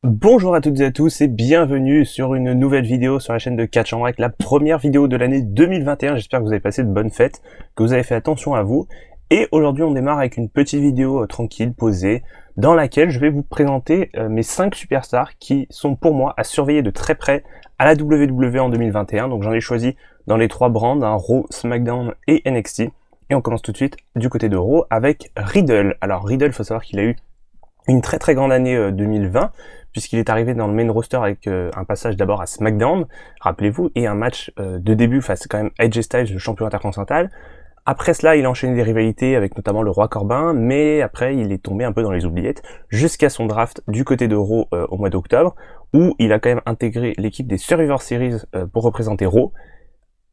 Bonjour à toutes et à tous et bienvenue sur une nouvelle vidéo sur la chaîne de Catch en Rec, la première vidéo de l'année 2021. J'espère que vous avez passé de bonnes fêtes, que vous avez fait attention à vous. Et aujourd'hui on démarre avec une petite vidéo tranquille, posée, dans laquelle je vais vous présenter mes 5 superstars qui sont pour moi à surveiller de très près à la WWE en 2021. Donc j'en ai choisi dans les 3 brands, Raw, SmackDown et NXT. Et on commence tout de suite du côté de Raw avec Riddle. Alors Riddle, il faut savoir qu'il a eu une très grande année 2020, puisqu'il est arrivé dans le main roster avec un passage d'abord à SmackDown, rappelez-vous, et un match de début face quand même AJ Styles, le champion intercontinental. Après cela, il a enchaîné des rivalités avec notamment le Roi Corbin, mais après il est tombé un peu dans les oubliettes, jusqu'à son draft du côté de Raw au mois d'octobre, où il a quand même intégré l'équipe des Survivor Series pour représenter Raw,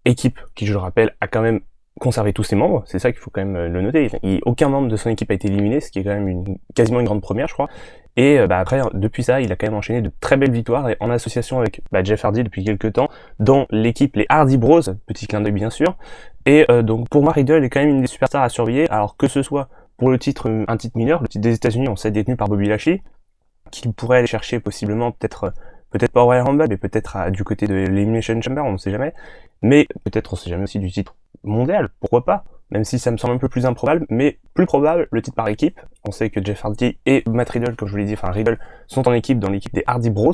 équipe qui, je le rappelle, a quand même conservé tous ses membres, c'est ça qu'il faut quand même le noter. Aucun membre de son équipe a été éliminé, ce qui est quand même quasiment une grande première, je crois. Et après, depuis ça, il a quand même enchaîné de très belles victoires, et en association avec Jeff Hardy depuis quelques temps, dans l'équipe les Hardy Bros, petit clin d'œil bien sûr. Et donc pour moi, Riddle est quand même une des superstars à surveiller, alors que ce soit pour le titre, un titre mineur, le titre des États-Unis, on sait détenu par Bobby Lashley, qu'il pourrait aller chercher possiblement, peut-être pas au Royal Rumble, mais peut-être du côté de l'Elimination Chamber, on ne sait jamais. Mais peut-être on sait jamais aussi du titre mondial, pourquoi pas, même si ça me semble un peu plus improbable, mais plus probable, le titre par équipe. On sait que Jeff Hardy et Matt Riddle, comme je vous l'ai dit, enfin Riddle, sont en équipe dans l'équipe des Hardy Bros.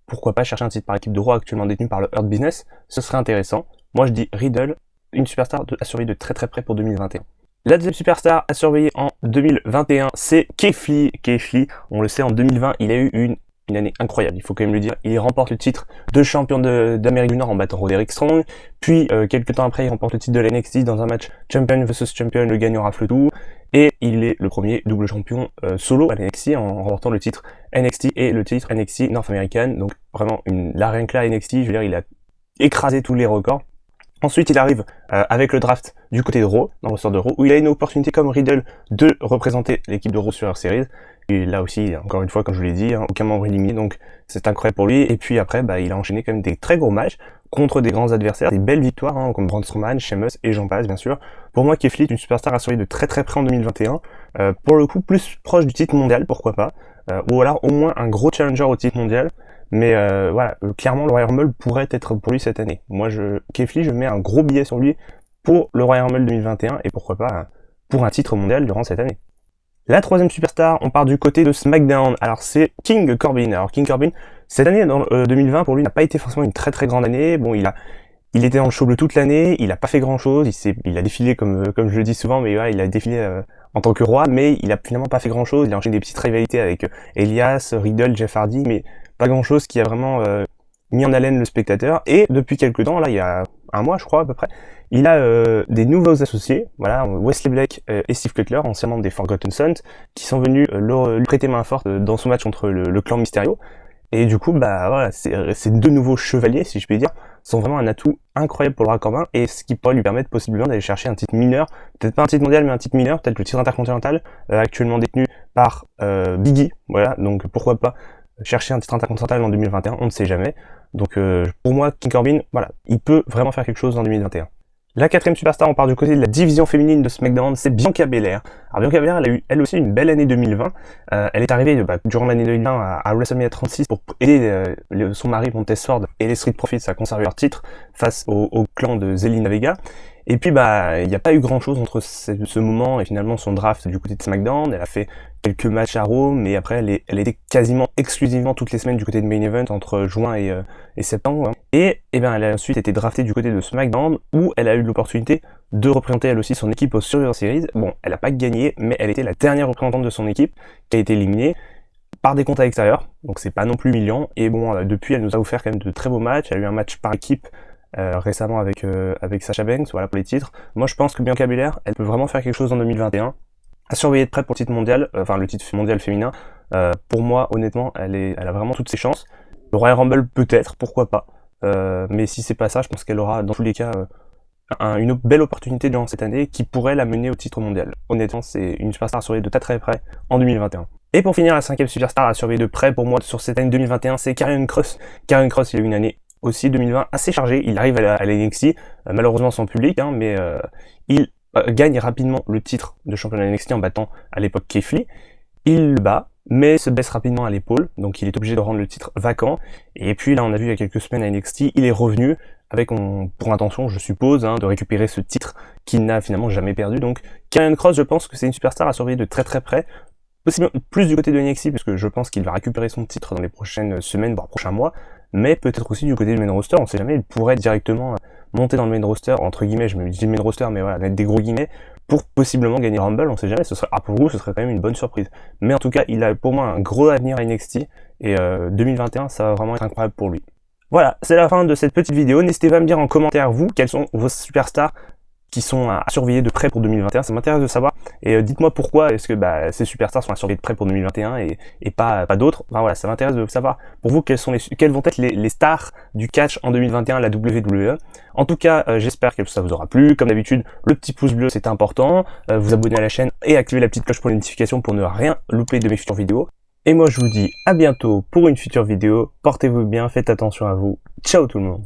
Pourquoi pas chercher un titre par équipe de Raw actuellement détenu par le Hurt Business, ce serait intéressant. Moi je dis Riddle, une superstar à surveiller de très près pour 2021. La deuxième superstar à surveiller en 2021, c'est Keith Lee. Keith Lee, on le sait, en 2020, il a eu une année incroyable, il faut quand même le dire. Il remporte le titre de champion d'Amérique du Nord en battant Roderick Strong, puis quelques temps après il remporte le titre de la NXT dans un match Champion vs Champion, le gagnant rafle tout, et il est le premier double champion solo à la NXT en remportant le titre NXT et le titre NXT North American. Donc vraiment la rien que là NXT, je veux dire, il a écrasé tous les records. Ensuite, il arrive avec le draft du côté de Raw, dans le ressort de Raw, où il a une opportunité comme Riddle de représenter l'équipe de Raw sur leur série. Et là aussi, encore une fois, comme je vous l'ai dit, aucun membre éliminé, donc c'est incroyable pour lui. Et puis après, il a enchaîné quand même des très gros matchs contre des grands adversaires, des belles victoires, comme Braun Strowman, Sheamus et j'en passe, bien sûr. Pour moi, Keith Lee est une superstar à surveiller de très près en 2021. Pour le coup, plus proche du titre mondial, pourquoi pas. Ou alors au moins un gros challenger au titre mondial. Mais voilà, clairement le Royal Rumble pourrait être pour lui cette année. Moi, Keith Lee, je mets un gros billet sur lui pour le Royal Rumble 2021 et pourquoi pas pour un titre mondial durant cette année. La troisième superstar, on part du côté de SmackDown. Alors c'est King Corbin. Alors King Corbin, cette année dans 2020 pour lui n'a pas été forcément une très grande année. Bon, il était dans le show toute l'année, il a pas fait grand chose, il a défilé comme je le dis souvent, mais ouais, il a défilé en tant que roi, mais il a finalement pas fait grand chose. Il a enchaîné des petites rivalités avec Elias, Riddle, Jeff Hardy, mais pas grand chose qui a vraiment mis en haleine le spectateur. Et depuis quelques temps, là il y a un mois je crois à peu près, il a des nouveaux associés, voilà, Wesley Blake et Steve Cutler, anciens membres des Forgotten Sons, qui sont venus lui prêter main forte dans son match contre le clan Mysterio. Et du coup, voilà, ces deux nouveaux chevaliers, si je puis dire, sont vraiment un atout incroyable pour le Roi Corbin, et ce qui pourrait lui permettre possiblement d'aller chercher un titre mineur, peut-être pas un titre mondial, mais un titre mineur, peut-être le titre intercontinental, actuellement détenu par Biggie, voilà, donc pourquoi pas chercher un titre intercontinental en 2021, on ne sait jamais. Donc pour moi, King Corbin, voilà, il peut vraiment faire quelque chose en 2021. La quatrième superstar, on part du côté de la division féminine de SmackDown, c'est Bianca Belair. Alors Bianca Belair, elle a eu elle aussi une belle année 2020. Elle est arrivée durant l'année 2020 à WrestleMania 36 pour aider son mari Montez-Ford et les Street Profits à conserver leur titre face au clan de Zelina Vega. Et puis il n'y a pas eu grand chose entre ce moment et finalement son draft du côté de SmackDown. Elle a fait quelques matchs à Raw, mais après elle était quasiment exclusivement toutes les semaines du côté de Main Event entre juin et septembre. Et elle a ensuite été draftée du côté de SmackDown, où elle a eu l'opportunité de représenter elle aussi son équipe au Survivor Series. Bon, elle n'a pas gagné, mais elle était la dernière représentante de son équipe qui a été éliminée par des comptes à l'extérieur, donc c'est pas non plus humiliant. Et bon, depuis elle nous a offert quand même de très beaux matchs. Elle a eu un match par équipe récemment avec Sasha Banks, voilà, pour les titres. Moi je pense que Bianca Belair, elle peut vraiment faire quelque chose en 2021, à surveiller de près pour le titre mondial, enfin le titre mondial féminin. Pour moi, honnêtement, elle a vraiment toutes ses chances. Le Royal Rumble peut-être, pourquoi pas, mais si c'est pas ça, je pense qu'elle aura dans tous les cas une belle opportunité durant cette année qui pourrait la mener au titre mondial. Honnêtement, c'est une superstar à surveiller de très près en 2021. Et pour finir, la cinquième superstar à surveiller de près pour moi sur cette année 2021, c'est Karrion Kross. Karrion Kross, il a eu une année aussi 2020 assez chargée. Il arrive à la NXT, malheureusement sans public, mais il gagne rapidement le titre de champion de NXT en battant à l'époque Keith Lee. Il le bat, mais se blesse rapidement à l'épaule, donc il est obligé de rendre le titre vacant. Et puis là, on a vu il y a quelques semaines à NXT, il est revenu avec, pour intention, je suppose, de récupérer ce titre qu'il n'a finalement jamais perdu. Donc Karrion Kross, je pense que c'est une superstar à surveiller de très très près, possiblement plus du côté de NXT, puisque je pense qu'il va récupérer son titre dans les prochaines semaines, voire prochains mois, mais peut-être aussi du côté du main roster, on sait jamais, il pourrait directement monter dans le main roster, entre guillemets, je me dis main roster, mais voilà, mettre des gros guillemets, pour possiblement gagner Rumble, on sait jamais, pour vous, ce serait quand même une bonne surprise. Mais en tout cas, il a pour moi un gros avenir à NXT, et 2021, ça va vraiment être incroyable pour lui. Voilà, c'est la fin de cette petite vidéo, n'hésitez pas à me dire en commentaire, vous, quels sont vos superstars qui sont à surveiller de près pour 2021, ça m'intéresse de savoir, et dites-moi pourquoi est-ce que ces superstars sont à surveiller de près pour 2021 et pas d'autres. Enfin voilà, ça m'intéresse de savoir pour vous quelles vont être les stars du catch en 2021 à la WWE. En tout cas, j'espère que ça vous aura plu. Comme d'habitude, le petit pouce bleu c'est important, vous abonner à la chaîne et activer la petite cloche pour les notifications pour ne rien louper de mes futures vidéos. Et moi je vous dis à bientôt pour une future vidéo, portez-vous bien, faites attention à vous, ciao tout le monde.